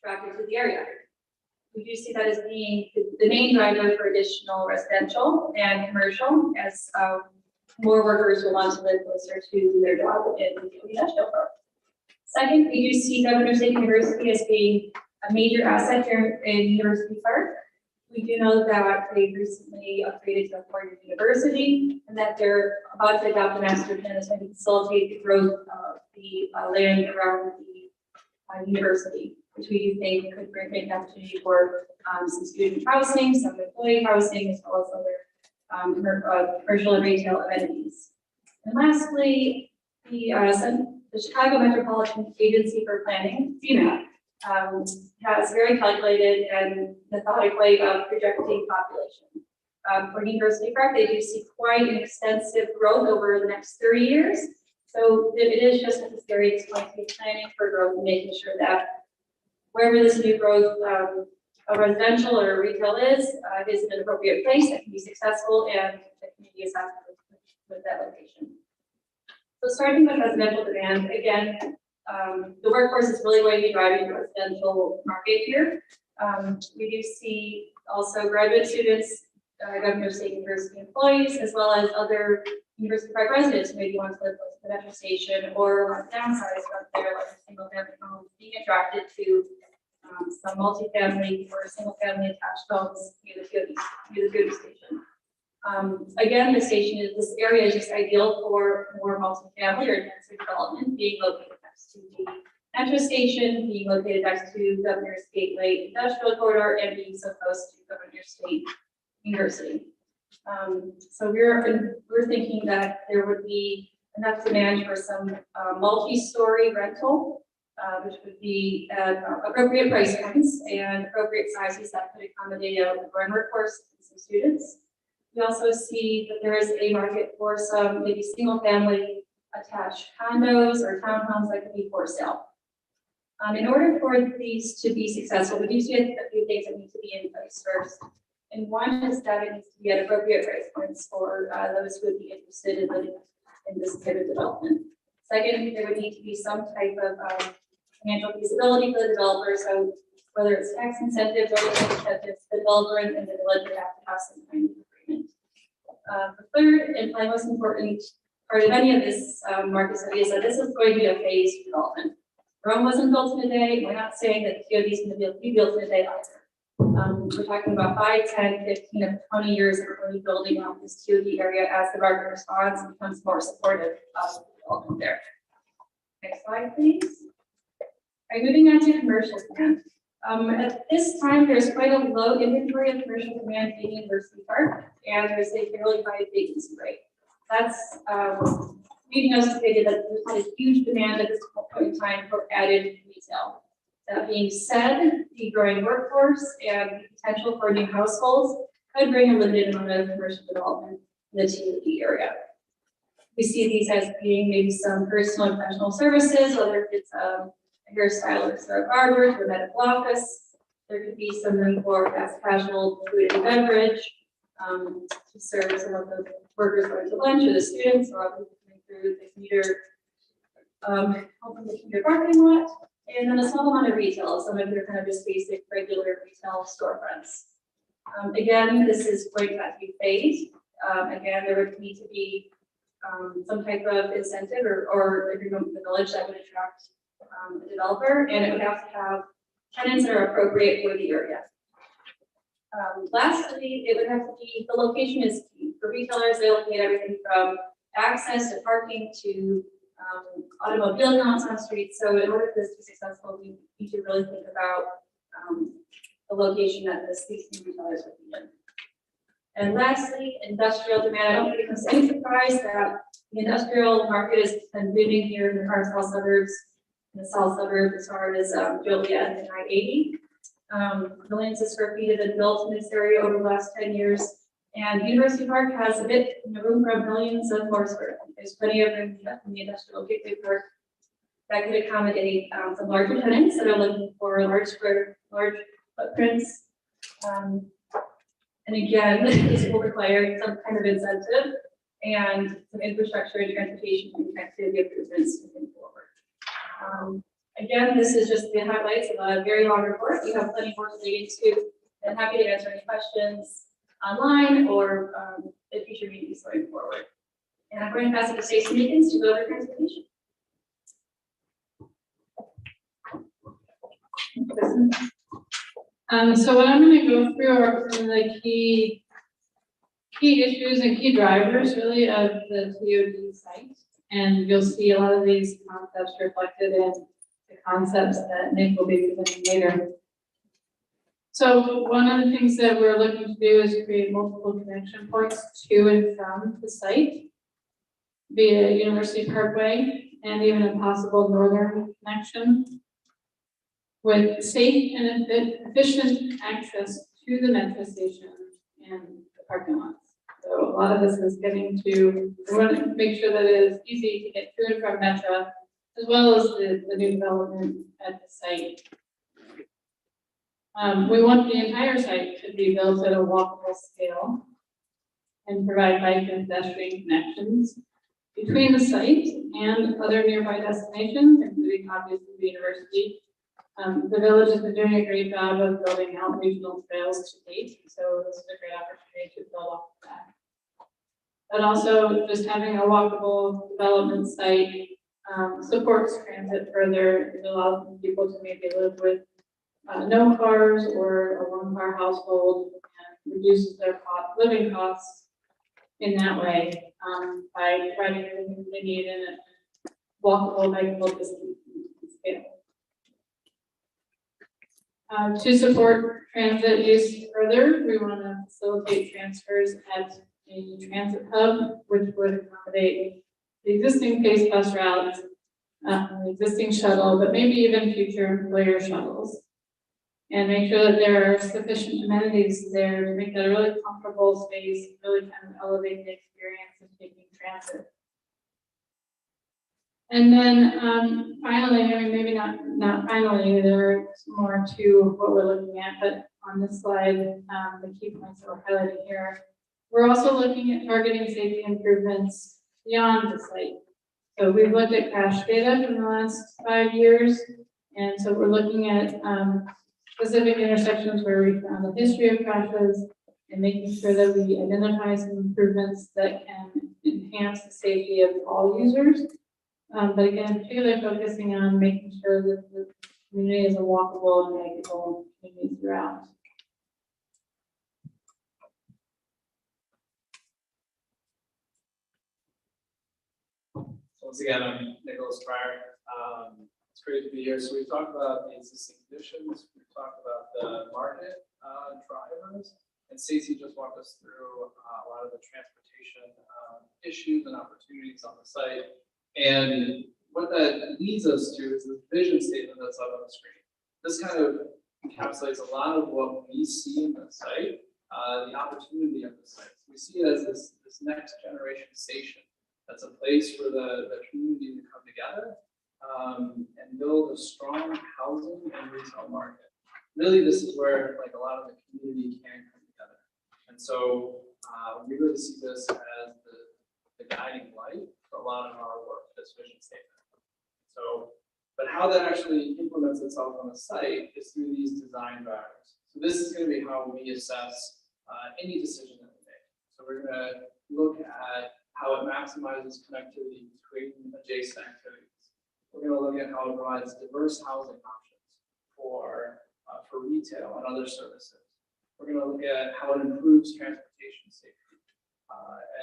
attracted to the area. We do see that as being the main driver for additional residential and commercial, as more workers will want to live closer to their job in the industrial park. Second, we do see Governor State University as being a major asset here in University Park. We do know that they recently upgraded to a four-year university, and that they're about to adopt a master plan that's going to facilitate the growth of the land around the university, which we do think could make an opportunity for some student housing, some employee housing, as well as other commercial and retail amenities. And lastly, the Chicago Metropolitan Agency for Planning, CMAP, has very calculated and methodic way of projecting population. For University Park, they do see quite an extensive growth over the next 30 years. So it is just necessary to going to be planning for growth and making sure that wherever this new growth of residential or retail is in an appropriate place that can be successful and the community is happy with that location. So starting with residential demand, again, the workforce is really going to be driving the residential market here. We do see also graduate students, Governor State University employees, as well as other University Park residents who maybe want to live close to the metro station or want to downsize from there, like a single family home, being attracted to some multifamily or single family attached homes near the TOD station. Again, this area is just ideal for more multifamily or denser development, being located next to the metro station, being located next to Governor's Gateway Industrial Corridor, and being so close to Governor State University. So we're thinking that there would be enough demand for some multi-story rental, which would be at appropriate price points and appropriate sizes that could accommodate a growing workforce and some students. We also see that there is a market for some maybe single-family attached condos or townhomes that could be for sale. In order for these to be successful, we do see a few things that need to be in place first. And one is that it needs to be at appropriate price points for those who would be interested in living in this type of development. Second, there would need to be some type of financial feasibility for the developer. So whether it's tax incentives or other incentives, the developer and the village would have to have some kind of agreement. The third and probably most important part of any of this market study is that this is going to be a phased development. Rome wasn't built in a day. We're not saying that the TOD is going to be built in a day either. We're talking about 5, 10, 15, or 20 years of really building out this TOD area as the market responds and becomes more supportive of the development there. Next slide, please. All right, moving on to commercial demand. At this time, there's quite a low inventory of commercial demand in University Park, and there's a fairly high vacancy rate. That's leading us to say that there's not a huge demand at this point in time for added retail. That being said, the growing workforce and the potential for new households could bring a limited amount of commercial development in the TOD area. We see these as being maybe some personal and professional services, whether it's a hairstylist or a barber to a medical office. There could be some room for fast casual food and beverage to serve some of the workers going to lunch or the students or other coming through the commuter parking lot. And then a small amount of retail, some of your kind of just basic regular retail storefronts. Again, this is going to have to be phased. Again, there would need to be some type of incentive or agreement with the village that would attract a developer, and it would have to have tenants that are appropriate for the area. Lastly, it would have to be, the location is key. For retailers, they're looking at everything from access to parking to automobile counts on streets. So in order for this to be successful, we need to really think about the location that these new retailers would be in. And lastly, industrial demand. I don't think it comes any surprise that the industrial market has been booming here in the south suburbs. In the south suburbs, as far as Joliet and I-80. Millions of square feet have been built in this area over the last 10 years. And University Park has a bit room for millions of more square feet. There's plenty of room in the industrial gateway park that could accommodate some larger tenants that are looking for large footprints. And again, this will require some kind of incentive and some infrastructure and transportation and connectivity improvements moving forward. Again, this is just the highlights of a very long report. You have plenty more to dig into. I'm happy to answer any questions online or at future meetings going forward. And I'm going to pass it to Stacey Meekins to go over transportation. So what I'm going to go through are some of the key issues and key drivers really of the TOD site. And you'll see a lot of these concepts reflected in the concepts that Nick will be presenting later. So one of the things that we're looking to do is create multiple connection points to and from the site via University Parkway and even a possible northern connection with safe and efficient access to the metro station and the parking lots. So a lot of this is getting to, we want to make sure that it is easy to get to and from metro, as well as the new development at the site. We want the entire site to be built at a walkable scale and provide bike and pedestrian connections between the site and other nearby destinations, including obviously the university. The village has been doing a great job of building out regional trails to date, so this is a great opportunity to build off of that. But also just having a walkable development site supports transit further. It allows people to maybe live with no cars or a one-car household and reduces their living costs in that way by providing everything they need in a walkable, bikeable distance scale. To support transit use further, we want to facilitate transfers at a transit hub, which would accommodate the existing PACE bus routes, the existing shuttle, but maybe even future employer shuttles. And make sure that there are sufficient amenities there to make that a really comfortable space, really kind of elevate the experience of taking transit. And then finally, I mean, maybe not finally, there's more to what we're looking at, but on this slide, the key points that we're highlighting here, we're also looking at targeting safety improvements beyond the site. So we've looked at crash data from the last 5 years, and so we're looking at specific intersections where we found a history of crashes and making sure that we identify some improvements that can enhance the safety of all users. But again, particularly focusing on making sure that the community is a walkable and bikeable community throughout. Once again, I'm Nicholas Pryor. It's great to be here. So we've talked about the existing conditions, we've talked about the market drivers, and Stacey just walked us through a lot of the transportation issues and opportunities on the site. And what that leads us to is the vision statement that's up on the screen. This kind of encapsulates a lot of what we see in the site, the opportunity of the site. So we see it as this next generation station. That's a place for the community to come together and build a strong housing and retail market. Really, this is where like a lot of the community can come together. And so we really see this as the guiding light for a lot of our work, this vision statement. So, but how that actually implements itself on the site is through these design drivers. So this is going to be how we assess any decision that we make. So we're going to look at how it maximizes connectivity between adjacent activities. We're going to look at how it provides diverse housing options for retail and other services. We're going to look at how it improves transportation safety.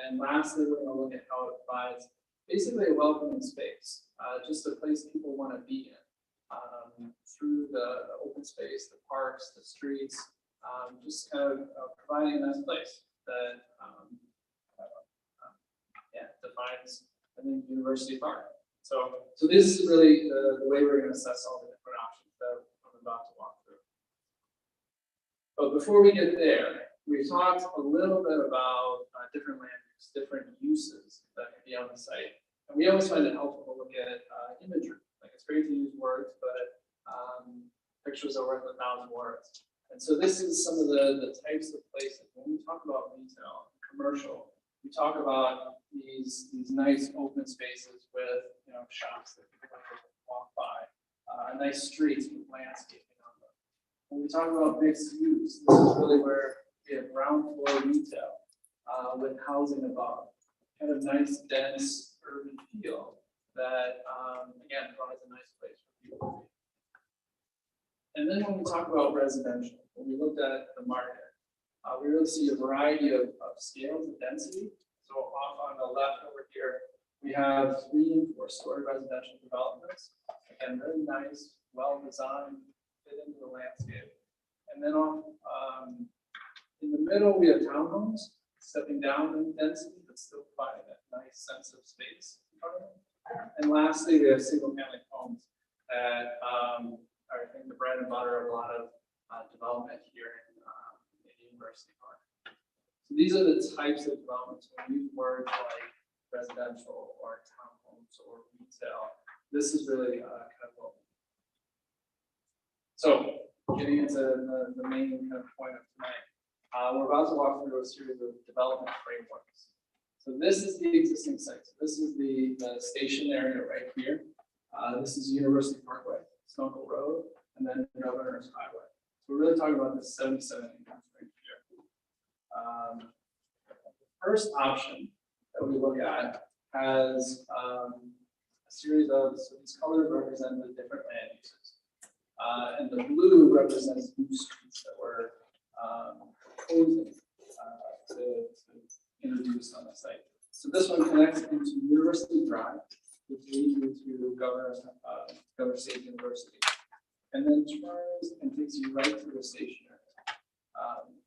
And lastly, we're going to look at how it provides basically a welcoming space, just a place people want to be in through the open space, the parks, the streets, just kind of providing a nice place that defines, I think, University Park. So this is really the way we're going to assess all the different options that I'm about to walk through. But before we get there, we've talked a little bit about different land use, different uses that can be on the site. And we always find it helpful to look at imagery. Like it's great to use words, but pictures are worth 1,000 words. And so this is some of the types of places. When we talk about retail, commercial, we talk about these nice open spaces with shops that people can walk by. nice streets with landscaping on them. When we talk about mixed use, this is really where we have ground floor retail with housing above, kind of nice, dense urban feel that, again, provides a nice place for people to be. And then when we talk about residential, when we looked at the market, we really see a variety of scales of density. So off on the left over here, we have 3 and 4 story residential developments. Again, very nice, well-designed, fit into the landscape. And then off in the middle, we have townhomes, stepping down in density, but still providing that nice sense of space in front of them. And lastly, we have single-family homes that are, I think, the bread and butter of a lot of development here in University Park. So these are the types of developments when we use words like residential or townhomes or retail. This is really kind of what. So getting into the main kind of point of tonight, we're about to walk through a series of development frameworks. So this is the existing site. So this is the station area right here. This is University Parkway, Snoqual Road, and then Governor's Highway. So we're really talking about this 77 acres right here. The first option that we look at has a series of, so these colors represent the different land uses. And the blue represents new streets that we're proposing to introduce on the site. So this one connects into University Drive, which leads you to Governor State University, and then turns and takes you right to the station area.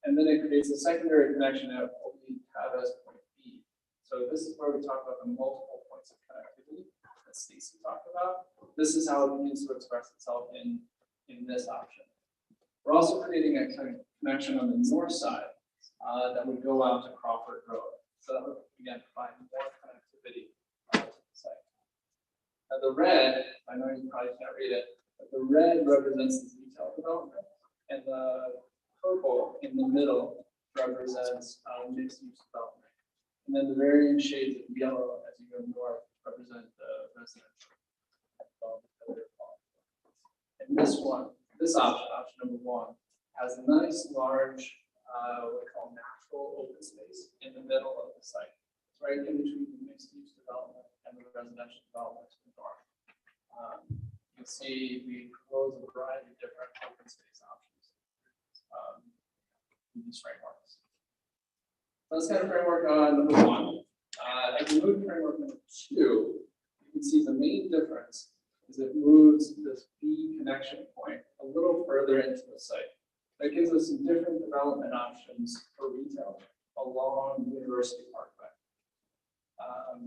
And then it creates a secondary connection at what we have as point B. So this is where we talk about the multiple points of connectivity that Stacy talked about. This is how it begins to express itself in this option. We're also creating a connection on the north side that would go out to Crawford Road. So that would, again, provide more connectivity to the site. Now the red, I know you probably can't read it, but the red represents the retail development, and the purple in the middle represents mixed use development. And then the varying shades of yellow as you go north represent the residential development that we're calling. And this one, this option, option number 1, has a nice large what we call natural open space in the middle of the site. It's right in between the mixed use development and the residential development to the north. You can see we propose a variety of different open space options in these frameworks. So that's kind of framework number 1. As we move to framework number 2, you can see the main difference is it moves this B connection point a little further into the site. That gives us some different development options for retail along University Parkway.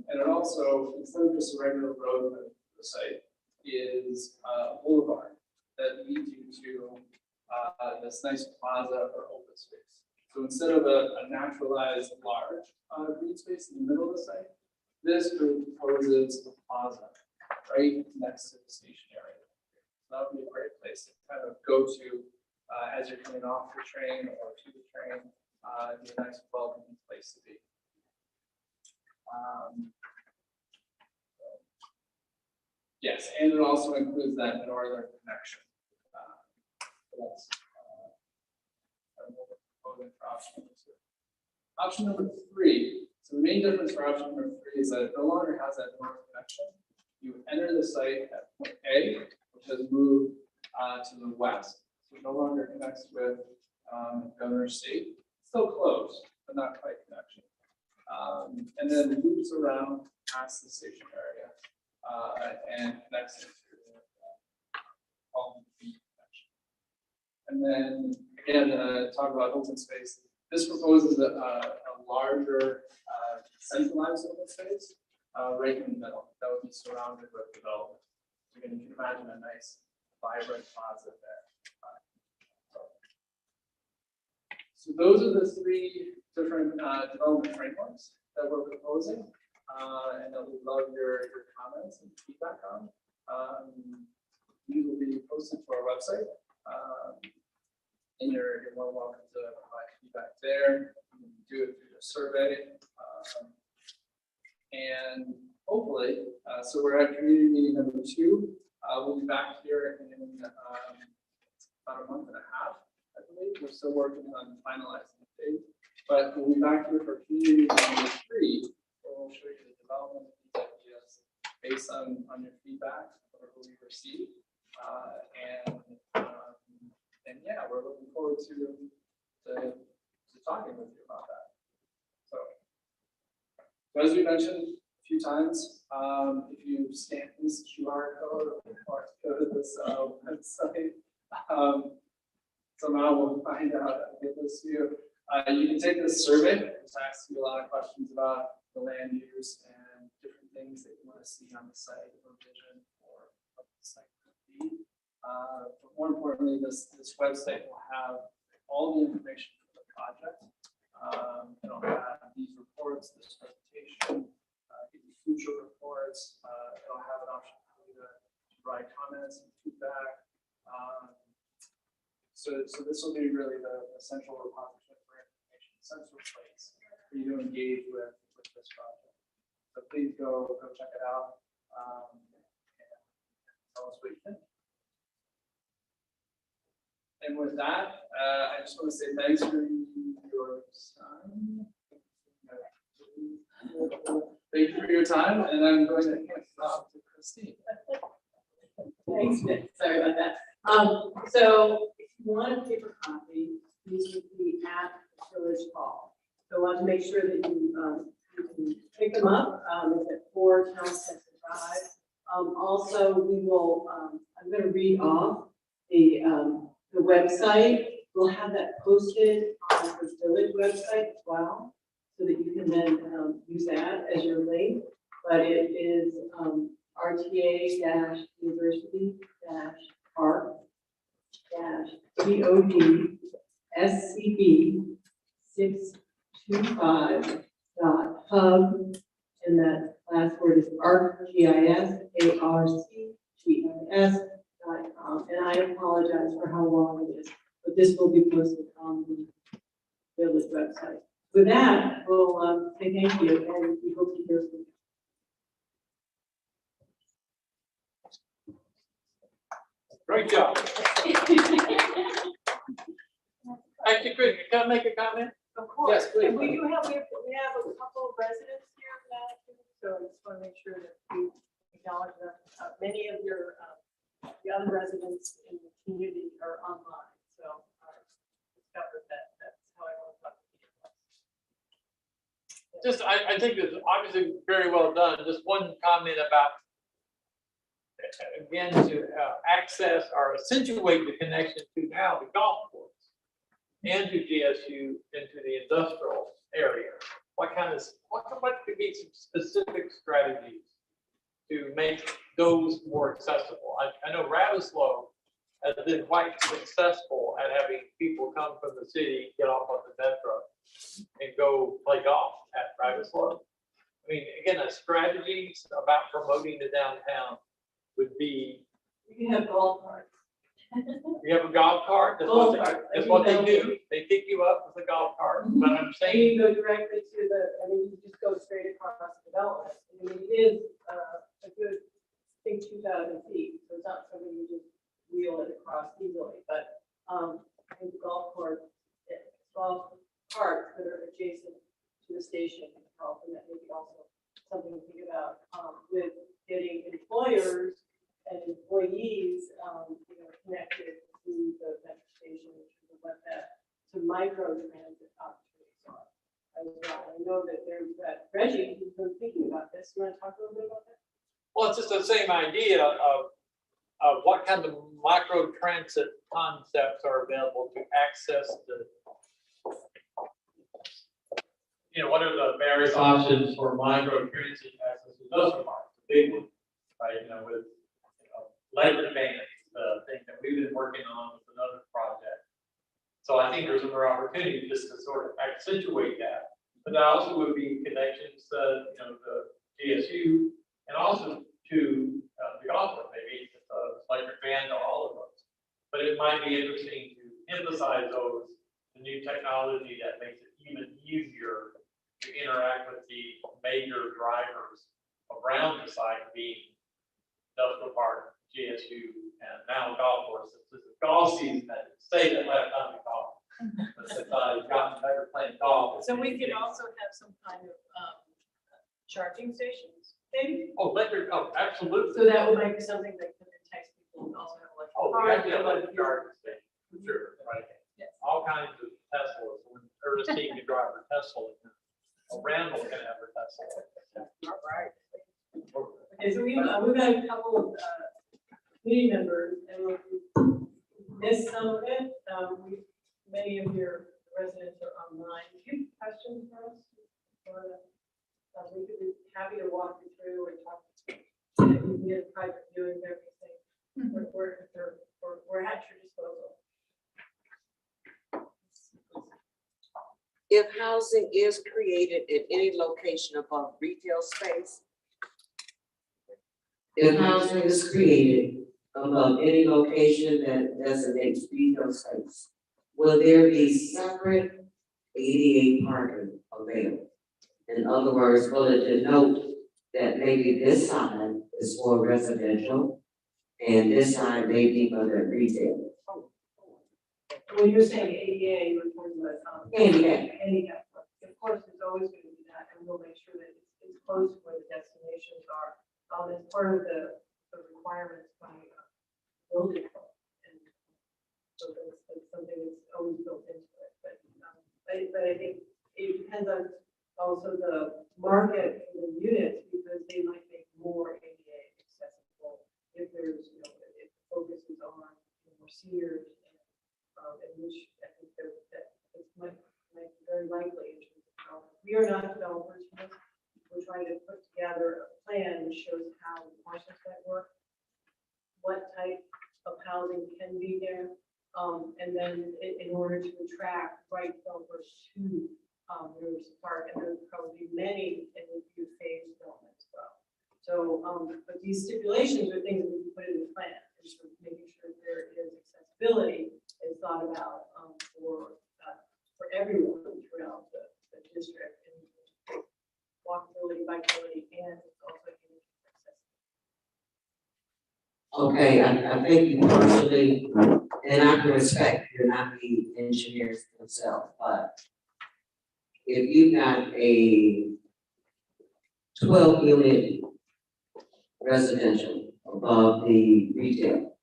And it also, instead of just a regular road to the site, is a boulevard that leads you to this nice plaza or open space. So instead of a naturalized large green space in the middle of the site, this proposes a plaza right next to the station area. So that would be a great place to kind of go to as you're coming off the train or to the train. It'd be a nice, welcoming place to be. Yes, and it also includes that northern connection. So that's what we're proposing for option number 2. Option number 3. So the main difference for option number 3 is that it no longer has that north connection. You enter the site at point A, which has moved to the west. So it no longer connects with Governor State. Still close, but not quite connection. And then loops around past the station area and connects into all the connection. And then again, talk about open space. This proposes a larger centralized open space right in the middle that would be surrounded with development. So again, you can imagine a nice, vibrant plaza there. So those are the 3 different development frameworks that we're proposing, and that we love your comments and feedback on. These will be posted to our website, and you're more welcome to provide feedback there. You can do it through a survey, and hopefully, so we're at community meeting number 2. We'll be back here in about a month and a half, I believe. We're still working on finalizing the date, but we'll be back here for community number 3, where we'll show you the development of these ideas based on your feedback or who we receive. And yeah, we're looking forward to talking with you about that. So as we mentioned a few times, if you scan this QR code or go to this website, somehow we'll find out how to get this to you. You can take this survey, which asks you a lot of questions about the land use and different things that you want to see on the site or vision for what the site could be. But more importantly, this website will have all the information for the project. It'll have these reports, this presentation, give you future reports. It'll have an option for you to provide comments and feedback. So this will be really the central repository for information, central place for you to engage with this project. So please go check it out and tell us what you think. And with that, I just want to say thanks for your time. Thank you for your time, and I'm going to hand it off to Christine. Thanks, Nick. Sorry about that. So if you want a paper copy, these would be at Village Hall. So I want to make sure that you can pick them up. It's at 4 Town Center Drive. Also, we will. I'm going to read off the website. We'll have that posted on the village website as well, so that you can then use that as your link. But it is RTA-University-Park-TODCB625.hub, and that last word is ArcGIS.com. And I apologize for how long it is, but this will be posted on the village website. With that, we'll say thank you, and we hope to hear from you. Great job. Actually, Chris, can I make a comment? Of course. Yes, please. And we have a couple of residents here now, so I just want to make sure that we acknowledge them. Many of your the other residents in the community are online, so discovered that's how I want to talk to you. Just, I think it's obviously very well done. Just one comment about, again, to access or accentuate the connection to now the golf course and to GSU into the industrial area. What could be some specific strategies to make those more accessible? I know Ravislow has been quite successful at having people come from the city, get off on the metro, and go play golf at Ravislow. I mean, again, a strategy about promoting the downtown would be. You can have golf carts. You have a golf cart. That's what they do. They pick you up with a golf cart. But I'm And saying, you go directly to you just go straight across the development. I mean, it is a good, I think, 2,000 feet, so it's not something you just wheel it across easily, but I think golf carts that are adjacent to the station help, and that may be also something to think about with getting employers and employees, connected to the metro station, to what that to micro transit opportunities are. As well. I know that there's that Reggie who's been thinking about this. You want to talk a little bit about that? well, it's just the same idea of what kind of micro transit concepts are available to access the, what are the various options for micro transit access to industrial parks? The big one, right? With labor bands, the thing that we've been working on with another project. So I think there's more opportunity just to sort of accentuate that. But there also would be connections to, the GSU and also to the golf course, maybe electric band or all of those. But it might be interesting to emphasize those, the new technology that makes it even easier to interact with the major drivers around the site, being industrial park, GSU and now golf courses. This is golf season, I didn't say that last time we talked. But since I've gotten better playing golf. So we could also have some kind of, charging stations, maybe? Oh, absolutely. So that would make something that could entice people and also have electric Oh, we cars. have the electric charging station, for sure, right? Yes. All kinds of Teslas, when Ernestine can drive her Tesla, Randall can have her Tesla. All right. Okay, so we've got a couple of, committee members, and we'll miss some of it. Many of your residents are online. Do you have questions for us? We could be happy to walk you through and talk, you can get a private viewing of everything. We're at your disposal. If housing is created in any location above retail space, if housing is created above any location that designates retail space, will there be separate ADA parking available? In other words, will it denote that maybe this side is for residential and this side may be for the retail? When you're saying ADA, you're talking about, handicap. Of course, there's always going to be that, and we'll make sure that it's close to where the destinations are. As part of the requirements by building code. And so that's something that's always built into it. But I think it depends on also the market for the units, because they might make more ADA accessible if there's, if the focus is on more seniors, and which I think that it's might be very likely in terms of development. We are not developers. We're trying to put together a plan that shows how the parcels might work, what type of housing can be there, and then in order to attract right developers to University Park, and there's probably many in the phase development as well. So, but these stipulations are things that we can put in the plan, and sort of making sure there is accessibility is thought about for everyone throughout the district. Walkability, bikeability, and also Okay, I think you partially, and I can respect you're not the engineers themselves, but if you've got a 12-unit residential above the retail,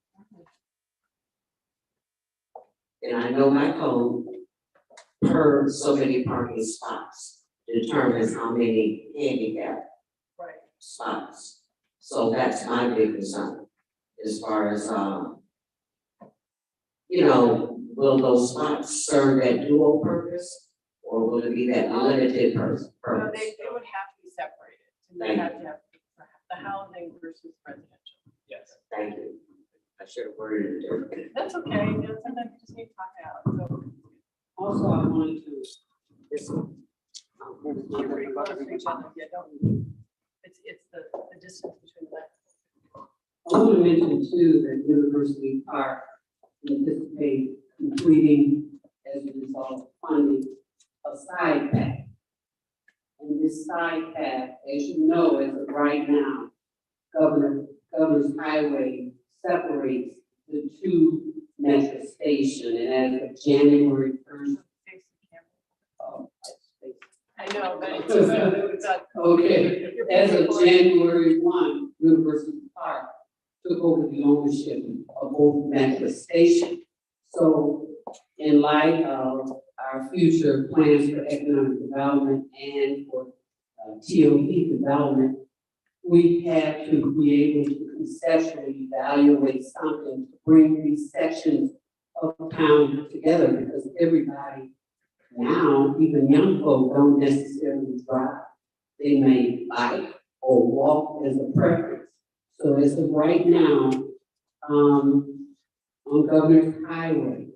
and I know my code per so many parking spots determines how many handicap spots. So that's my big concern as far as, will those spots serve that dual purpose? Or will it be that limited purpose? No, they would have to be separated. So they have to have the housing versus residential. Yes. Thank you. I should have worded it differently. That's okay. Sometimes you just need to talk it out. So Also, I wanted to, you're pretty close to each other. Yeah, don't. It's the distance between the. I want to mention too that University Park anticipate completing as a result of funding a side path. And this side path, as you know, as of right now, Governor's Highway separates the two metro station, and as of January 1st. I know, but it's Okay, as of January 1, University Park took over the ownership of both metro stations. So in light of our future plans for economic development and for TOP development, we had to be able to conceptually evaluate something to bring these sections of town together, because everybody now, even young folk, don't necessarily drive. They may bike or walk as a preference. So as of right now, on Governor's Highway,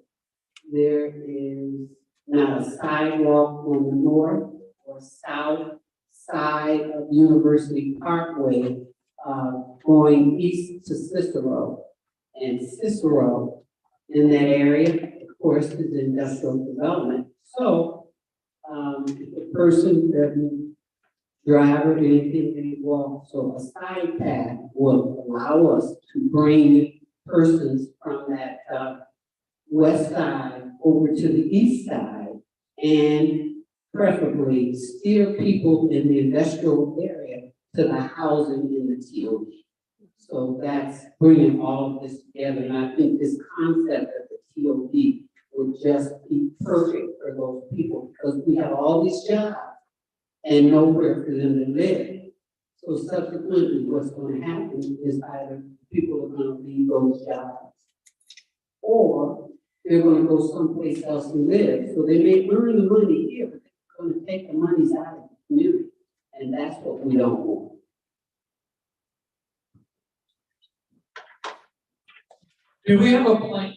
there is not a sidewalk on the north or south side of University Parkway, going east to Cicero. And Cicero in that area, of course, is industrial development. So, if a person doesn't drive or anything, they walk. So a side path will allow us to bring persons from that, west side over to the east side, and preferably steer people in the industrial area to the housing in the TOD. So that's bringing all of this together, and I think this concept of the TOD would just be perfect for those people, because we have all these jobs and nowhere for them to live. So subsequently, what's gonna happen is either people are gonna leave those jobs, or they're gonna go someplace else and live. So they may earn the money here, but they're gonna take the monies out of the community, and that's what we don't want. Do we have a plan?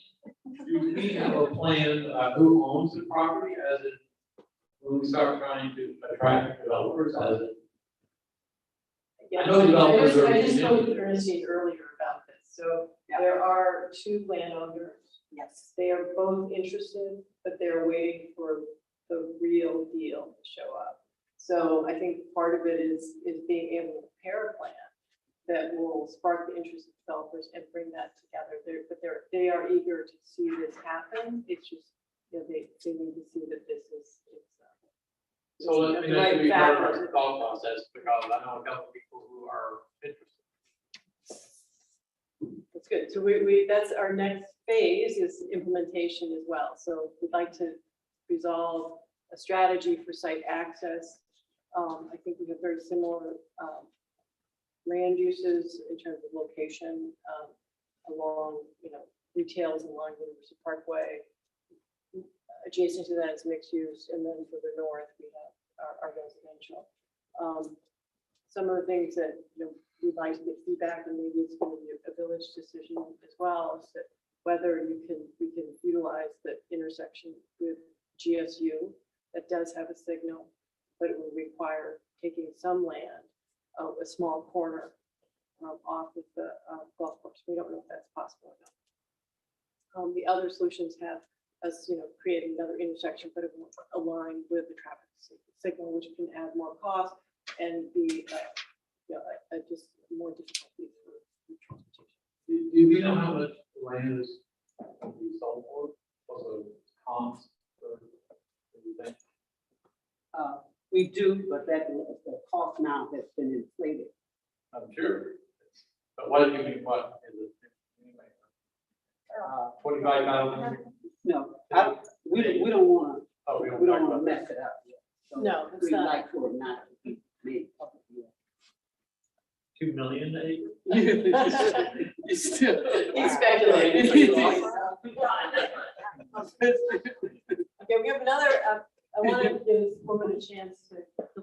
Do we have a plan, who owns the property as it, when we start trying to attract developers as it? Yeah, I know developers are- I just spoke to Ernestine earlier about this, so there are two landowners. Yes. They are both interested, but they're waiting for the real deal to show up. So I think part of it is being able to prepare a plan that will spark the interest of developers and bring that together. They are eager to see this happen. It's just, you know, they need to see that this is, So let me know be part of our thought process, because I know a couple of people who are interested. That's good. So that's our next phase is implementation as well. So we'd like to resolve a strategy for site access. I think we have very similar land uses in terms of location along, you know, retails along University Parkway. Adjacent to that is mixed use, and then further north we have our residential. Some of the things that, you know, we'd like to get feedback, and maybe it's going to be a village decision as well, is that whether we can utilize the intersection with GSU that does have a signal, but it would require taking some land, a small corner off of the golf course. We don't know if that's possible or not. The other solutions have us, you know, creating another intersection, but it will align with the traffic signal, which can add more cost and be, you know, just more difficulty for transportation. Do we know how much land is to be sold for? Also, comps for everything? We do, but that the cost now has been inflated. I'm sure. But what do you mean, what is it? 25,000? No, we don't wanna, Oh, we don't wanna mess it up. So No, it's we'd not. like for it not to be made public. 2 million an acre? It's still. He's speculating. Okay, we have another, I want to give this woman a chance to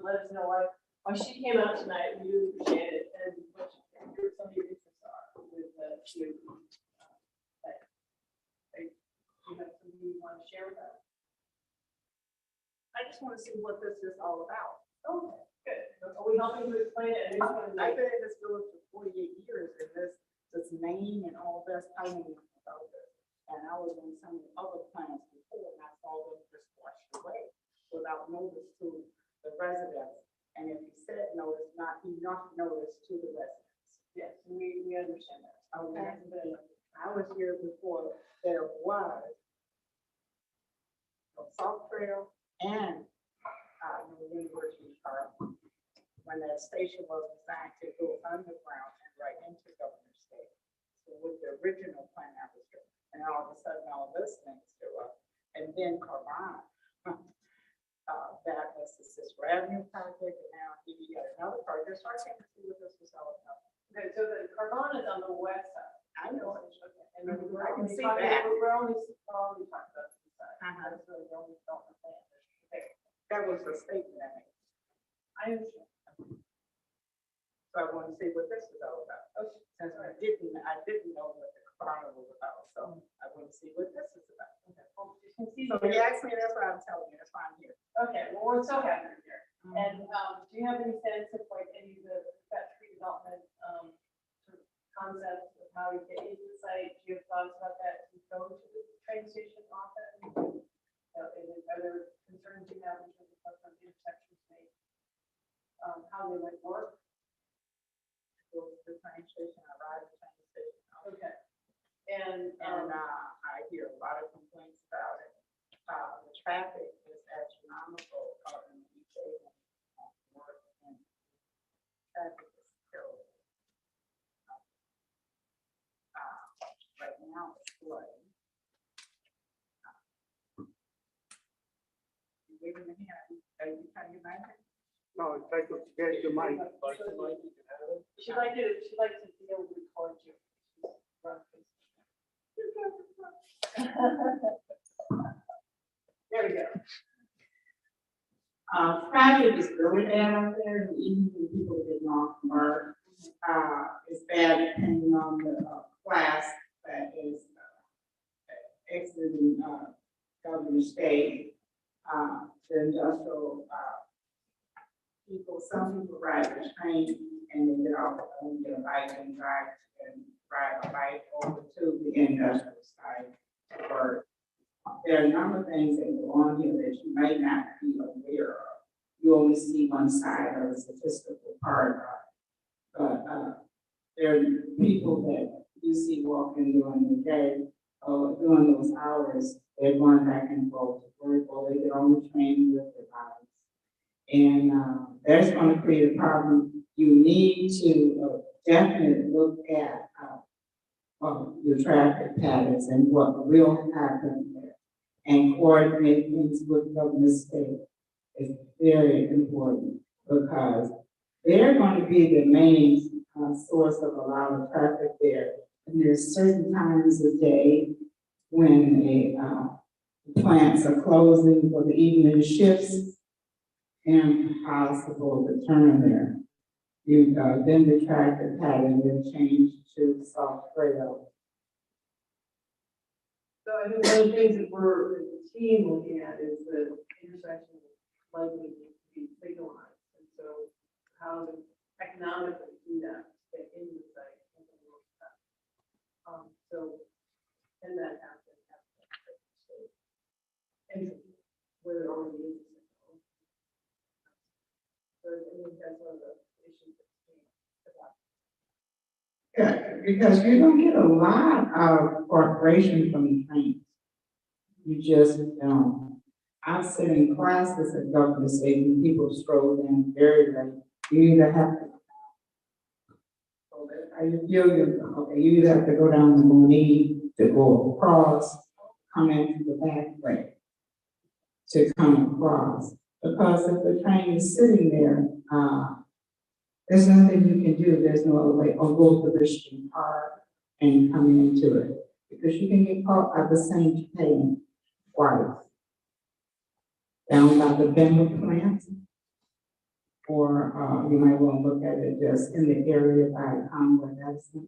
let us know why she came out tonight. We do appreciate it, and what some of your interests are with the TOD. You have something you want to share with us? I just want to see what this is all about. Okay, good. Are we helping to explain it? I've been in this village for 48 years, and this name and all this, I knew about this. And I was on some of the other plans before, and I saw them just washed away without notice to the residents. And if you said notice, not enough notice to the residents. Yes, we understand that. Okay. I was here before there was a South Trail and the University Park, when that station was designed to go underground and right into Governor State. So with the original plan, I was here, and all of a sudden, all this things go up. And then Carvana, that was the Sister Avenue project, and now you got another project. So I came to see what this was all about. Okay, so the Carvana is on the west side. I know. Okay, and then I can see we're that. only talking about the east side. That's really the only development plan. Okay, That was the statement I made. I understand. So I want to see what this is all about. Okay. Since I didn't know what the Carvana was about, so I want to see what this is about. Okay, well, you can see So here. you asked me, that's what I'm telling you, that's why I'm here. Okay, well, we're so happy you're here. And do you have any sense of like any of that tree development sort of concepts of how to get into the site? Do you have thoughts about that? Do you go to the train station often? And are there concerns you have in terms of what some intersections may, how they might work? Go to the train station, I ride the train station. Okay. And, I hear a lot of complaints about it. The traffic is astronomical, in each day. Work and traffic is terrible. Right now it's flooding. Waving the hand, are you trying to mind it? No, try to get the mic. Like the mic, you can have it. she'd like to be able to record you. There we go. Traffic is really bad out there, and even when people get off from work, it's bad depending on the class that is exiting Governor State. The industrial people, some people ride the train and they get off and get a bike and ride a bike over to the industrial side to work. There are a number of things that go on here that you might not be aware of. You only see one side of the statistical part of it. But there are people that you see walking during the day, or during those hours, they're going back and forth to work, or they get on the train with their bodies. And that's going to create a problem. You need to definitely look at your traffic patterns and what will happen there, and coordinate things with Governor State is very important, because they're going to be the main source of a lot of traffic there. And there's certain times of day when the plants are closing for the evening shifts, impossible to turn there. Then the traffic pattern will change to soft trail. So I think one of the things that we're, as a team, looking at is the intersection likely needs to be signalized. And so how to economically do that, get into the site. So, and that happens. And where it already is. So I think that's one of the issues that's Yeah, because you don't get a lot of cooperation from the trains. You just don't. I sit in classes at Governor State and people stroll in very late. You either have to, you either have to go down the Mooney to go across, come into the back way to come across. Because if the train is sitting there, there's nothing you can do. There's no other way. Or go to Richmond Park and come into it. Because you can get caught at the same train twice. Down by the Bender plant. Or you might want to look at it just in the area by Conway Madison.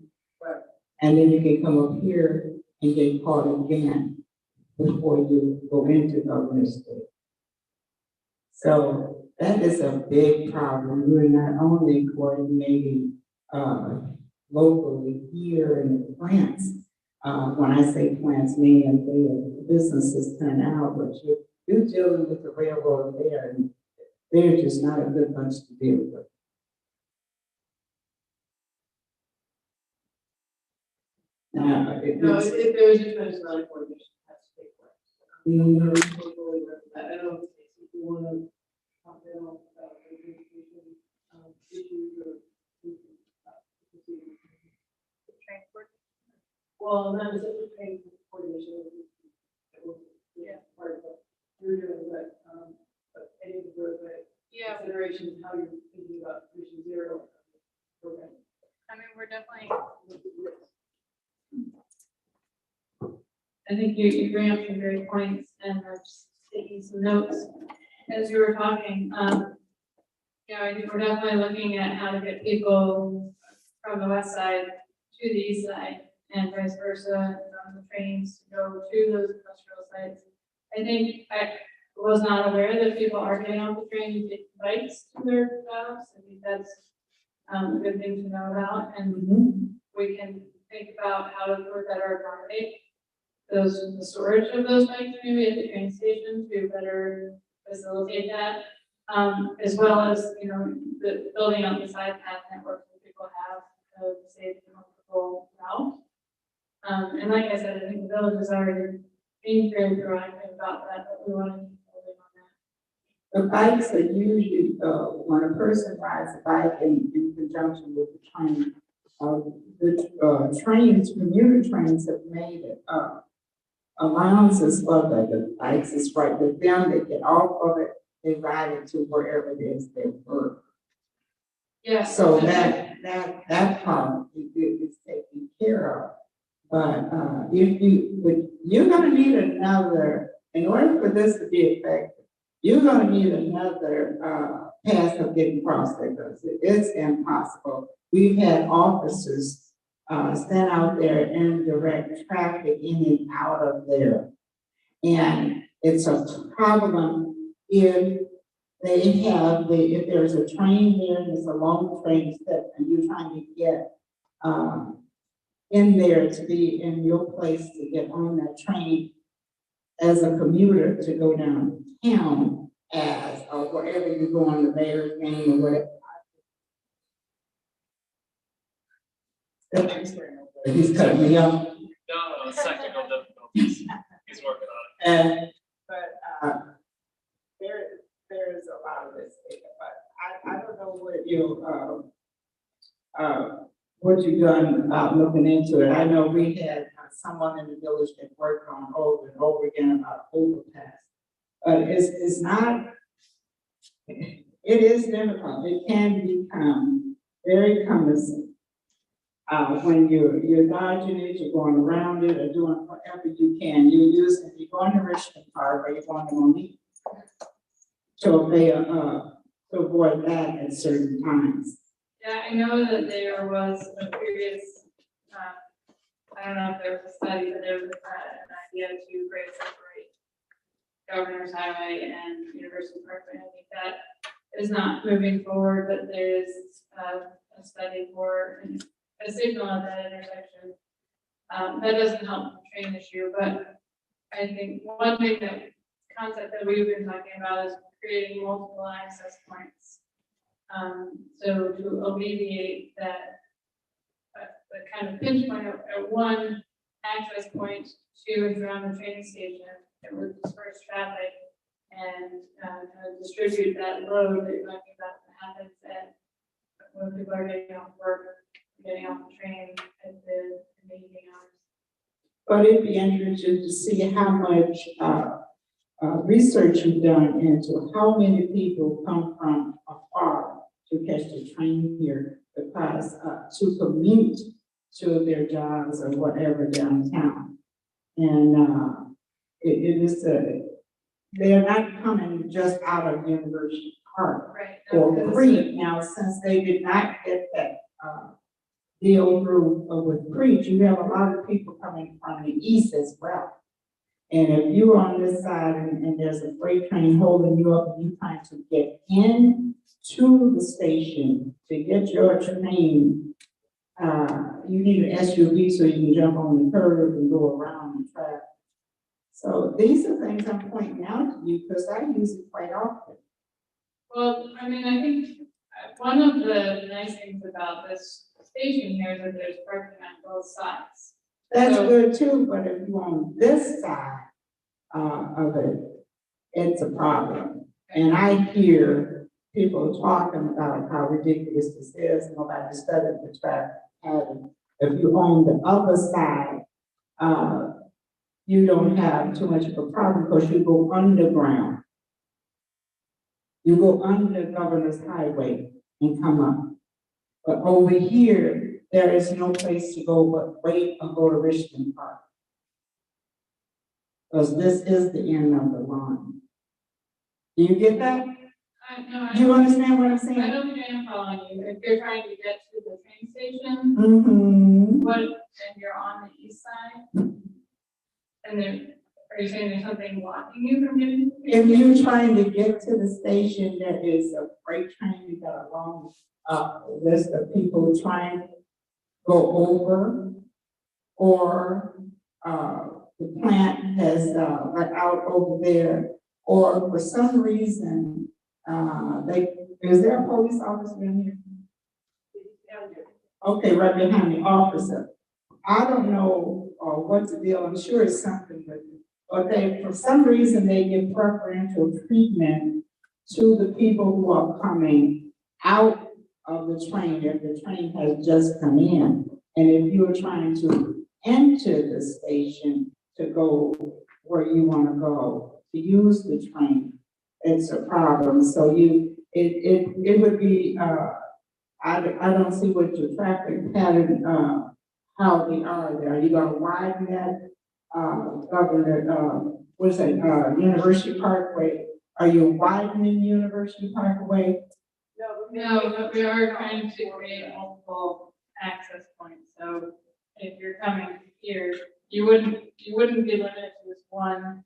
And then you can come up here and get caught again before you go into Governor State. So that is a big problem. We're not only coordinating locally here in the plants. When I say plants, meaning the businesses turn out, but you're dealing with the railroad there, and they're just not a good bunch to deal with. Now, if there is a tremendous amount of coordination, it has to take place. I don't know if you want to talk about issues or Transport. well, not necessarily train coordination. Yeah, part of what you're doing, but any of the considerations, how you're thinking about Vision Zero program. I mean, we're definitely. I think you bring up some great points, and I'm just taking some notes as you were talking. Yeah, I think we're definitely looking at how to get people from the west side to the east side and vice versa, from the trains to go to those industrial sites. I think I was not aware that people are getting off the train to take bikes to their jobs. I think that's a good thing to know about, and we can think about how to better accommodate the storage of those bikes maybe at the train station to better facilitate that, as well as, the building up the side path network that people have of safe and comfortable route. And like I said, I think the village is already being very proactive about that, but we want to keep building on that. The bikes are usually, when a person rides a bike in conjunction with the train, the trains, commuter trains have made it, allowances for the bikes is right with them, they get off of it, they ride it to wherever it is they work. Yeah. So that part is taken care of. But, you're gonna need another, in order for this to be effective, you're gonna need another, path of getting across there, because it's impossible. We've had officers, stand out there and direct traffic in and out of there. And it's a problem if if there's a train there and it's a long train step and you're trying to get, in there to be in your place to get on that train as a commuter to go downtown or wherever you go on the Bears game or whatever. He's cutting me off. No, it's technical difficulties. He's working on it. But there's a lot of this data, but I don't know what you've done about looking into it. I know we had someone in the village that worked on over and over again about overpass. But it's not, it is difficult. It can become very cumbersome. When you're dodging it, you're going around it or doing whatever you can. If you're going to Richmond Park or you're going to Monique to avoid that at certain times. Yeah, I know that there was a previous, I don't know if there was a study, but there was an idea to grade separate Governor's Highway and University Parkway. I think that is not moving forward, but there is a study for a signal at that intersection. That doesn't help the train issue, but I think one thing concept that we've been talking about is creating multiple access points. So to alleviate that, the kind of pinch point at one access point to and from the train station, it would disperse traffic and kind of distribute that load that you're talking about that happens when people are getting off work, getting off the train at the evening hours. But it'd be interesting to see how much research you've done into how many people come from afar to catch the train here, because to commute to their jobs or whatever downtown. And it is they're not coming just out of University Park or free. Now, since they did not get that deal through with Preach, you have a lot of people coming from the east as well. And if you're on this side and there's a freight train holding you up and you're trying to get in to the station to get your train, you need an SUV so you can jump on the curb and go around the track. So these are things I'm pointing out to you because I use it quite often. Well, I mean, I think one of the nice things about this station here is that there's parking on both sides. That's good too, but if you're on this side of it, it's a problem. And I hear people talking about how ridiculous this is. Nobody studied the traffic pattern. If you're on the other side, you don't have too much of a problem because you go underground. You go under Governor's Highway and come up. But over here, there is no place to go but wait or go to Richmond Park. Because this is the end of the line. Do you get that? No, Do you understand what I'm saying? I don't think I am following you. If you're trying to get to the train station, Mm-hmm. and you're on the east side, and are you saying there's something blocking you from getting to the train If station? you're trying to get to the station, there is a freight train, you got a long list of people trying to go over, or the plant has let out over there, or for some reason, is there a police officer in here? Okay, right behind the officer. I don't know, what the deal, I'm sure it's something, but they, for some reason, they give preferential treatment to the people who are coming out of the train, if the train has just come in. And if you're trying to enter the station to go where you wanna go, to use the train, it's a problem. So it would be, I don't see what your traffic pattern, how they are there. Are you gonna widen that, what is it, University Parkway? Are you widening University Parkway? No, but we are trying to create multiple access points, so if you're coming here, you wouldn't be limited to this one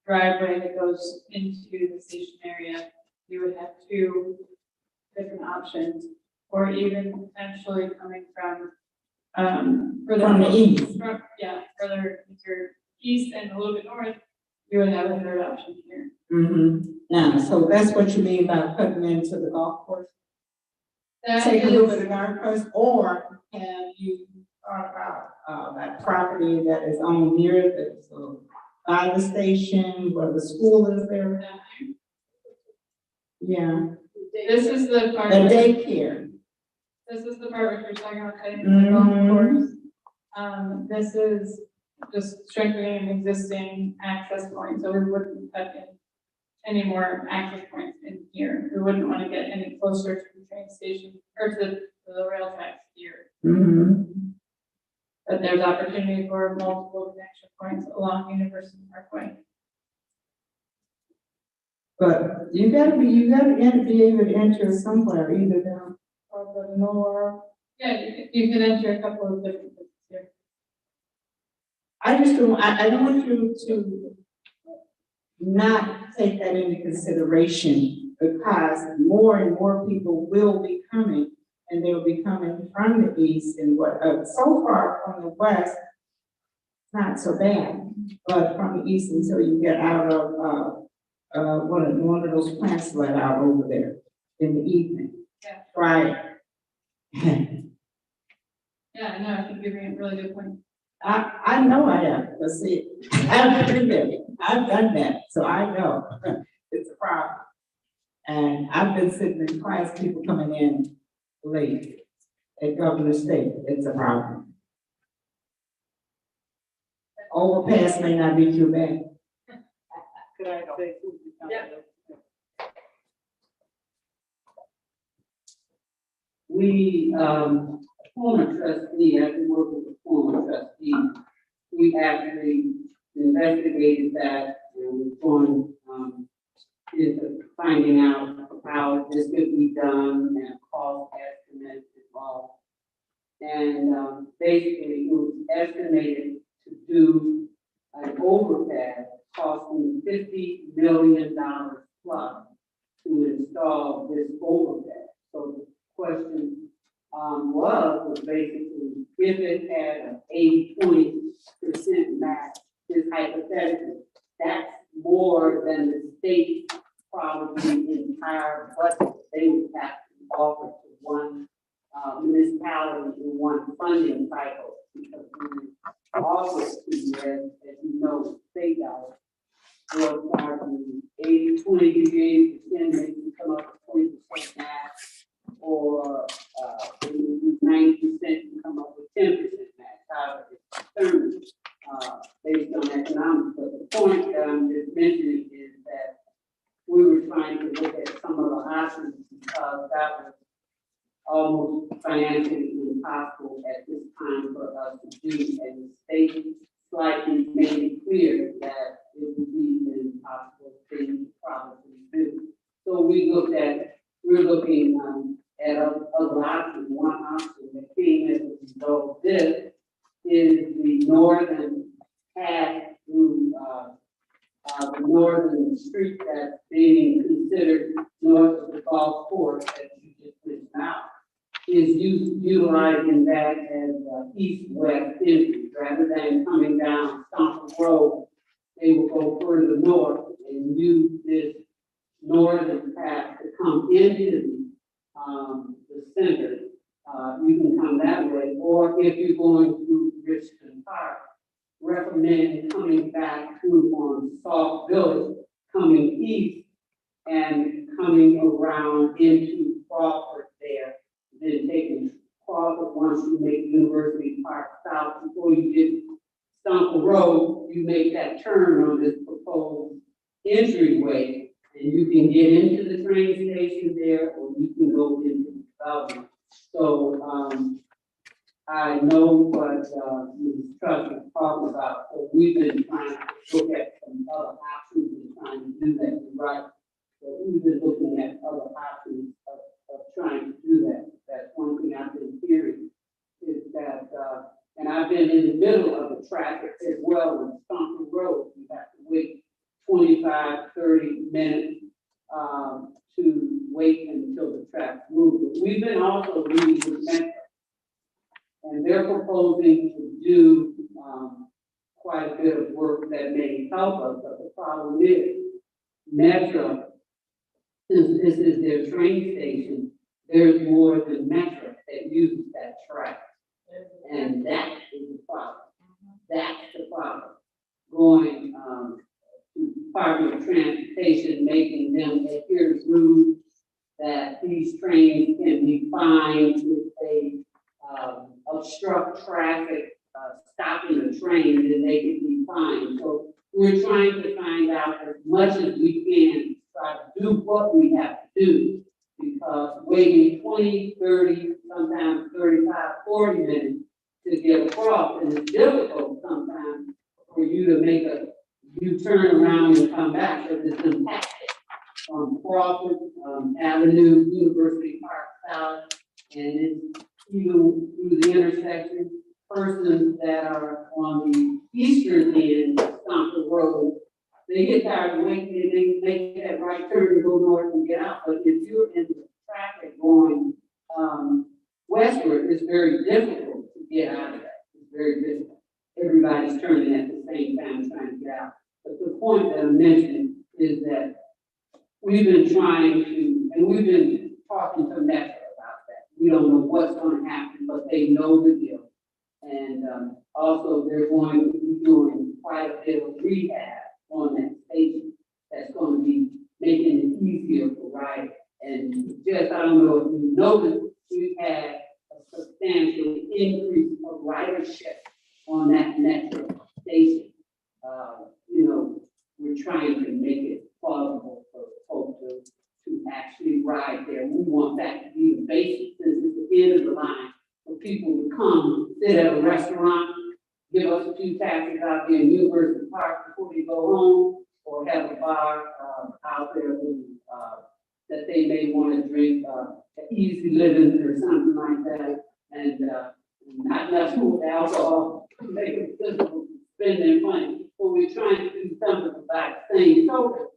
driveway that goes into the station area. You would have two different options, or even potentially coming from, further. From the east. Further, if you're east and a little bit north, you would have a third option here. Mm-hmm. Now, so that's what you mean by cutting into the golf course? That Take a look is- at the golf course, or have you thought about, that property that is on near the, by the station where the school is there? Yeah, This is the part. the daycare. This is the part where you're talking about cutting through the golf course. This is just strengthening an existing access point, so we wouldn't cut in any more access points in here. We wouldn't want to get any closer to the train station or to the rail tracks here. Mm-hmm. But there's opportunity for multiple connection points along University Parkway. But you gotta be able to enter somewhere, either down or the north. Yeah, you can enter a couple of different places here. I don't want you to not take that into consideration, because more and more people will be coming, and they'll be coming from the east and so far from the west, not so bad, but from the east until you get out of, one of those plants let out over there in the evening. Yeah. Right. Yeah, no, I think you're bringing a really good point. I know I have, but see, I've been there, I've done that, so I know it's a problem. And I've been sitting in class, people coming in late at Governor State, it's a problem. Overpass may not be too bad. Could I say? Yeah. We, former trustee, I've been working with former trustee, we actually investigated that and we're going, into finding out how this could be done and cost estimates involved. And, basically, it was estimated to do an overpass costing $50 million plus to install this overpass. So the question was basically if it had an 80-20% match, just hypothetically, that's more than the state probably entire budget they would have to offer to one municipality in one funding cycle, because we offer to you, as you know, state dollars, will start from 80-20, 80%, maybe come up with 20% match, or 90% come up with 10% match, however it's determined, based on economics. But the point that I'm just mentioning is that we were trying to look at some of the options because that was almost financially impossible at this time for us to do, and the state slightly made it clear that it would be an impossible thing to probably do. So we're looking at other options. One option that came as a result of this is the northern path through the northern street that's being considered north of the golf course that you just mentioned out, is utilizing that as east-west entry. Rather than coming down Stump Road, they will go further north and use this northern path to come into the center you can come that way, or if you're going through Richmond Park, recommend coming back through on South Village, coming east and coming around into Crawford there, then taking Crawford once you make University Park South before you get Stumple Road, you make that turn on this proposed entryway, and you can get into the train station there, or you can go into the development. So, I know what, Mrs. Truss was talking about, so we've been trying to look at some other options and trying to do that, right? So we've been looking at other options of trying to do that. That's one thing I've been hearing, is that, and I've been in the middle of the traffic as well on Stumple Road. You have to wait 25, 30 minutes, to wait until the traffic moves. But we've been also reading with Metro, and they're proposing to do, quite a bit of work that may help us, but the problem is, Metro, since this is their train station, there's more than Metro that uses that track. And that is the problem. That's the problem. Going, to Department of Transportation, making them adhere to rules that these trains can be fined if they, obstruct traffic, stopping a train, then they can be fined. So we're trying to find out as much as we can, try to do what we have to do, because waiting 20, 30, sometimes 35, 40 minutes to get across, and it's difficult sometimes for you to make a U-turn around and come back, because it's impacted on Crawford Avenue, University Park South, and it's even through the intersection. Persons that are on the eastern end of Stumple Road, they get tired of waiting, and they make that right turn to go north and get out. But if you're in the traffic going westward, it's very difficult to get out of that. It's very difficult. Everybody's turning at the same time trying to get out. But the point that I'm mentioning is that we've been trying to, and we've been talking to Metro about that. We don't know what's going to happen, but they know the deal. And also, they're going to be doing quite a bit of rehab on that station. That's going to be making it easier for riders. And just, I don't know if you noticed, we've had a substantial increase of ridership on that Metro station. We're trying to make it plausible for folks to actually ride there. We want that to be the basic, since it's the end of the line, for people to come, sit at a restaurant, give us a few taxis out there in University Park before they go home, or have a bar out there that they may want to drink easy living or something like that, and not nothing with alcohol, make it difficult to spend their money. But we're trying to do something about the same token.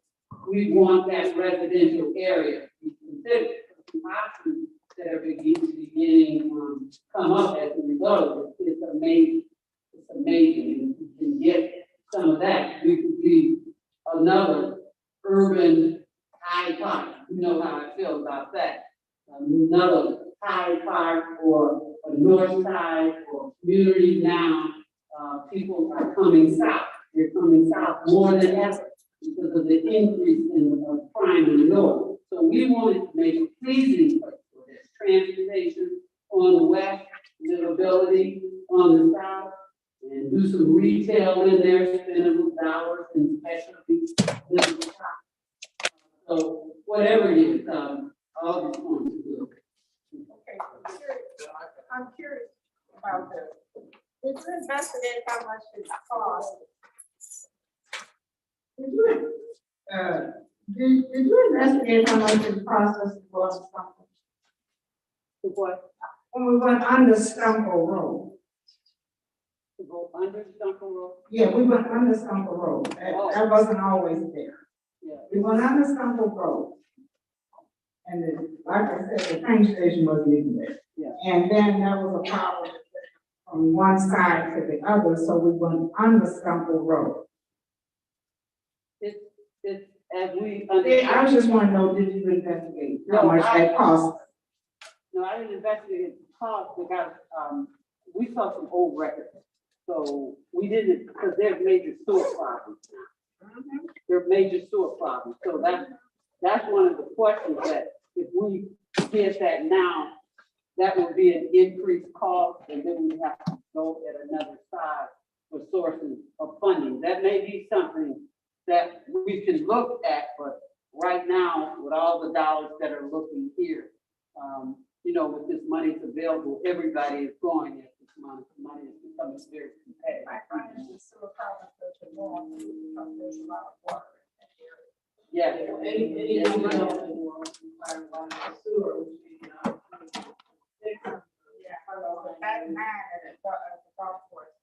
We want that residential area to be considered. The options that are beginning to come up as a result of it. It's amazing. It's amazing. If we can get some of that, we could be another urban Hyde Park. You know how I feel about that. Another Hyde Park or a north side or community now. People are coming south. They're coming south more than ever because of the increase in crime in the north. So we wanted to make a pleasing place for this. Transportation on the west, livability on the south, and do some retail in there, spend a little dollars and specialty. So whatever it is, all these points are good. Okay, I'm curious about this. Did you investigate how much it costs? Did you investigate how much it cost us to go on Stumple? To what? When we went under Stumple Road. To go under Stumple Road? Yeah, we went under Stumple Road. That wasn't always there. Yeah. We went under Stumple Road. And then, like I said, the train station wasn't even there. Yeah. And then there was a problem from one side to the other, so we went under Stumple Road. It's as we. I was just want to know, did you investigate how much that cost? No, I didn't investigate cost, we saw some old records. So we did it because there's major sewer problems now. There are major sewer problems. So that's one of the questions that if we did that now, that would be an increased cost, and then we have to go at another side for sources of funding. That may be something that we can look at, but right now, with all the dollars that are looking here, with this money available, everybody is going at this money. Money is becoming very competitive. There's a lot of water in that area. Yeah. Any development will require a lot of sewer, which means, Back nine at the golf course.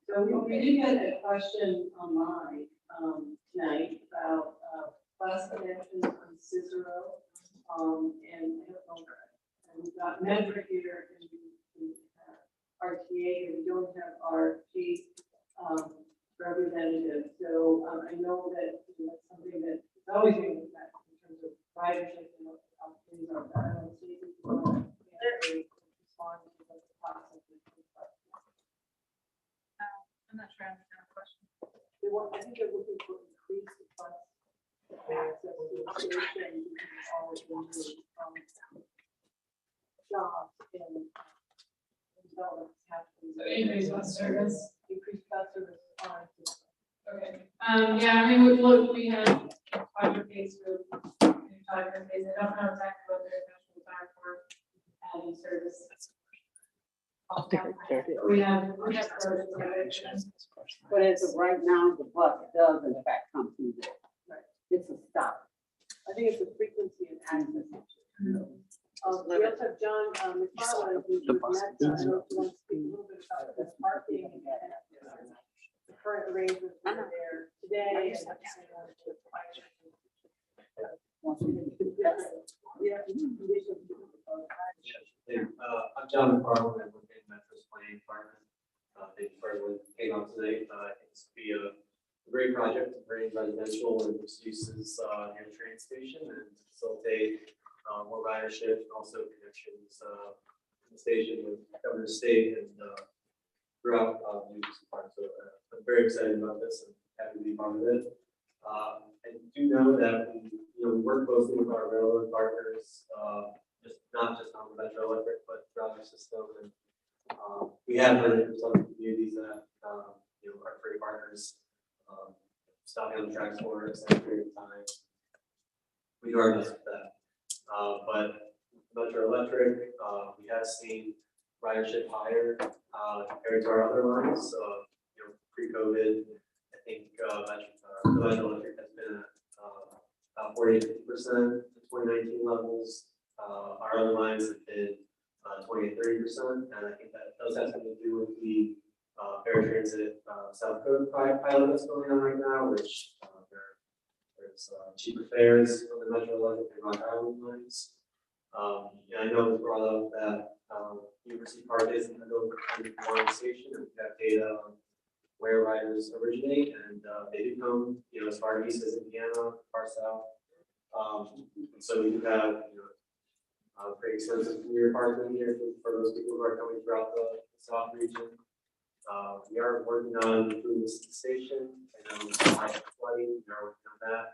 So we did get a question online, tonight about, bus connections on Cicero, and I don't know, and we've got Medford here in RTA, and we don't have our chief, representative, so, I know that that's something that is always being looked at in terms of ridership and what the opportunities are, but I don't see if you want to respond to what the process is. I'm not sure I understand the question. I think they're looking for increased bus access to the station, all of the jobs and developments happening. So increase bus service. Increased bus service on. Okay. Yeah, I mean, we have fiber case with fiber case. I don't know exactly what their actual time for adding service. We have service. But as of right now, the bus does in fact come through there. Right. It's a stop. I think it's the frequency and access issue. We also have John McFarland, who's with Met. I don't know if you want to speak a little bit about the parking and the current arrangements that are there today. I'm John McFarland, I'm with the Metro's Planning Department. Thank you for everyone who came out today. I think this will be a great project to bring residential and mixed uses near the train station and facilitate more ridership and also connections in the station with Governor State and throughout the UPC Park. So I'm very excited about this and happy to be part of it. I do know that we work closely with our railroad partners, not just on the Metro Electric, but throughout our system. And we have heard from some communities that our freight partners stopping on the tracks for a extended period of time. We do our best with that. But Metro Electric, we have seen ridership higher compared to our other lines. Pre-COVID, I think Metro Electric has been at about 40 to 50% to 2019 levels. Our other lines have been 20 to 30%, and I think that does have something to do with the paratransit South Coast pilot that's going on right now, which there's cheaper fares on the Metro Electric and Rock Island lines. I know it was brought up that University Park is in the middle of the station, and we have data on where riders originate, and they do come, as far east as Indiana, far south. So we do have, pretty extensive commuter parking here for those people who are coming throughout the south region. We are working on improving the station. I know flooding, we are working on that.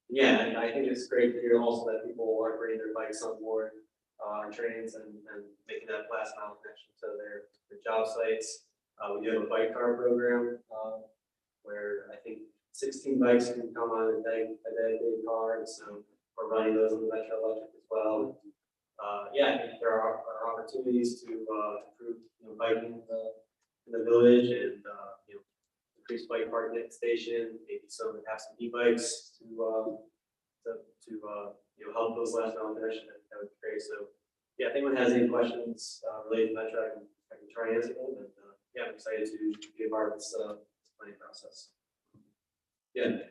Yeah, I think it's great to hear also that people are bringing their bikes on board our trains and making that last mile connection to their job sites. We do have a bike car program where I think 16 bikes can come on a dedicated car, and so we're running those on the Metro Electric as well. I think there are opportunities to improve biking in the village and increase bike parking at the station, maybe have some e-bikes to help those last mile connection. That would be great. So if anyone has any questions related to Metro, I can try and answer them. And I'm excited to be a part of this planning process. Yeah.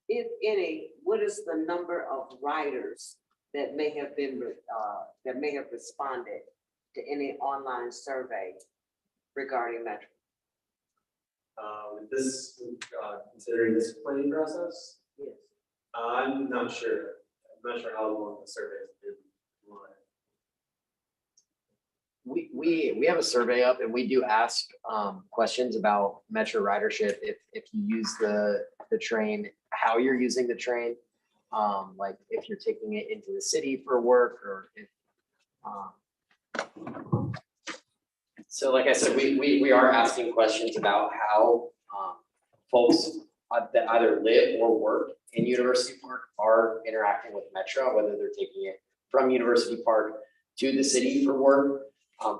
If any, what is the number of riders that may have been responded to any online survey regarding Metro? Considering this planning process, Yes. I'm not sure. I'm not sure how long the survey has been live. We have a survey up and we do ask questions about Metro ridership. If you use the train, how you're using the train, like if you're taking it into the city for work or if. So like I said, we are asking questions about how folks that either live or work in University Park are interacting with Metro, whether they're taking it from University Park to the city for work,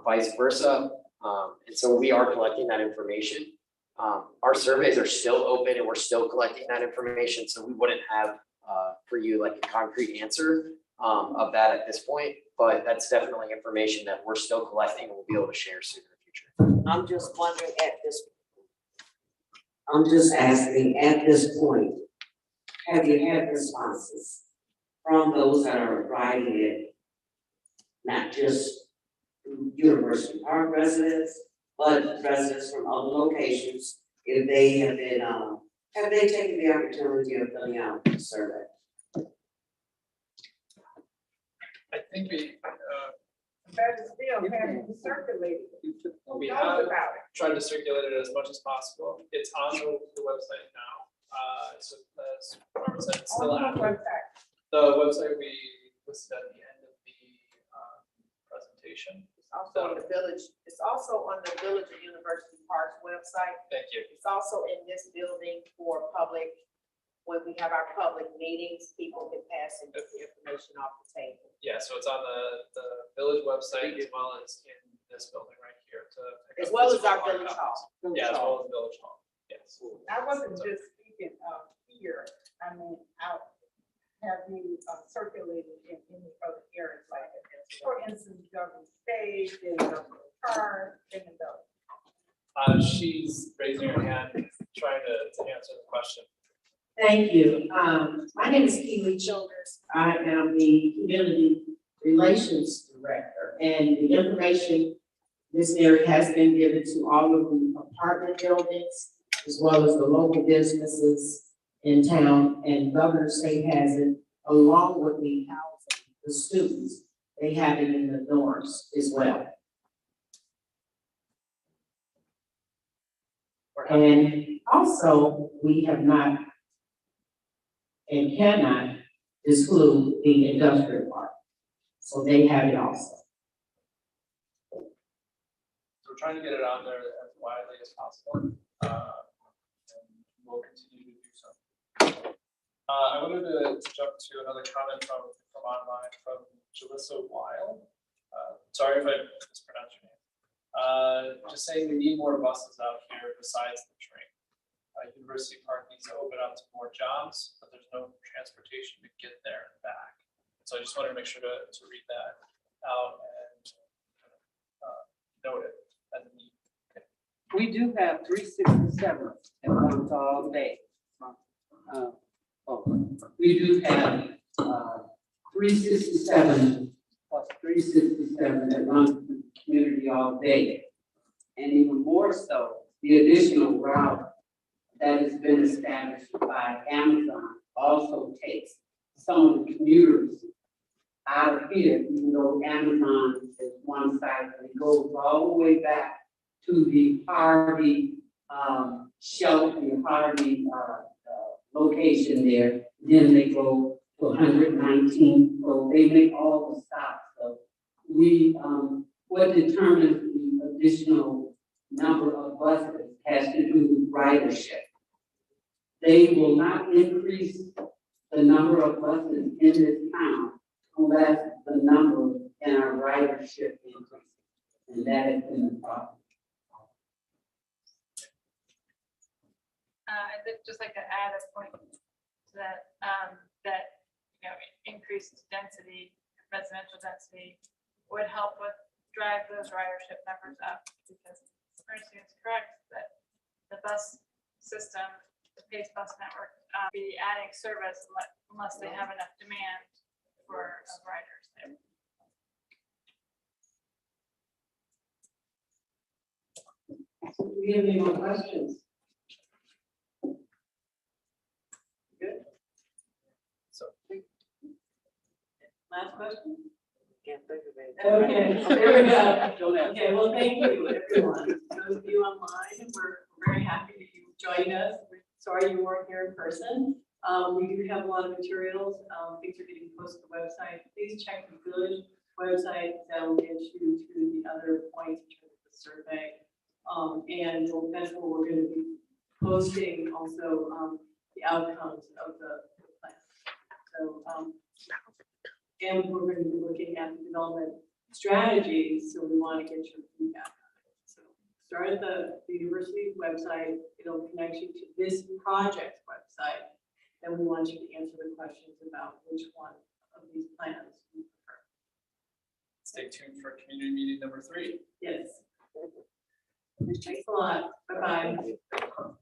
vice versa. And so we are collecting that information. Our surveys are still open and we're still collecting that information. So we wouldn't have for you like a concrete answer of that at this point, but that's definitely information that we're still collecting and we'll be able to share soon in the future. I'm just wondering I'm just asking at this point, have you had responses from those that are riding it? Not just University Park residents, but residents from other locations, if they have been, have they taken the opportunity of filling out the survey? I think we, That is still having circulated. we Knows have about it. tried to circulate it as much as possible. It's on the website now. So as Barbara said, it's still On the active. website. The website we listed at the end of the presentation. It's also on the village, it's also on the Village of University Park's website. Thank you. It's also in this building for public, when we have our public meetings, people can pass in the information off the table. Yeah, so it's on the village website as well as in this building right here to. pick As up well as physical our hard village copies. hall. Yeah, as well as village hall, yes. I wasn't just speaking of here, I mean, out, have you circulated in any other areas like, for instance, government stage, in the car, in the building? She's raising her hand, trying to answer the question. Thank you. My name is Keely Childers. I am the Community Relations Director, and the information Ms. Mary has been given to all of the apartment buildings, as well as the local businesses in town, and Governor State has it, along with the housing, the students, they have it in the dorms as well. And also, we have not and cannot exclude the industrial park. So they have it also. So we're trying to get it on there as widely as possible. And we'll continue to do so. I wanted to jump to another comment from online, from Jalissa Weil. Sorry if I mispronounced your name. Just saying we need more buses out here besides the train. University Park needs to open up to more jobs, but there's no transportation to get there and back. So I just wanted to make sure to read that out and note it as a need. We do have 367 that runs all day. We do have 367 plus 367 that runs the community all day. And even more so, the additional route that has been established by Amazon also takes some of the commuters out of here, even though Amazon is one side, and it goes all the way back to the Harvey shelter, the Harvey location there. Then they go to 119, so they make all the stops. So we, what determines the additional number of buses has to do with ridership. They will not increase the number of buses in this town unless the number in our ridership increases. And that has been the problem. I'd just like to add a point to that, increased density, residential density would help with drive those ridership numbers up, because Mercy is correct that the bus system, the PACE bus network, be adding service unless they have enough demand for riders there. Do we have any more questions? So question? Can't think of it. Okay, there we go. Okay, well, thank you, everyone. Those of you online, we're very happy that you joined us. We're sorry you weren't here in person. We do have a lot of materials. Things are getting posted to the website. Please check the village website. That will get you to the other points in terms of the survey. And that's where we're going to be posting also the outcomes of the plan. So, and we're going to be looking at the development strategies, so we want to get your feedback on it. So start at the university website, it'll connect you to this project's website, and we want you to answer the questions about which one of these plans you prefer. Stay tuned for community meeting number 3. Yes. Thanks a lot. Bye-bye.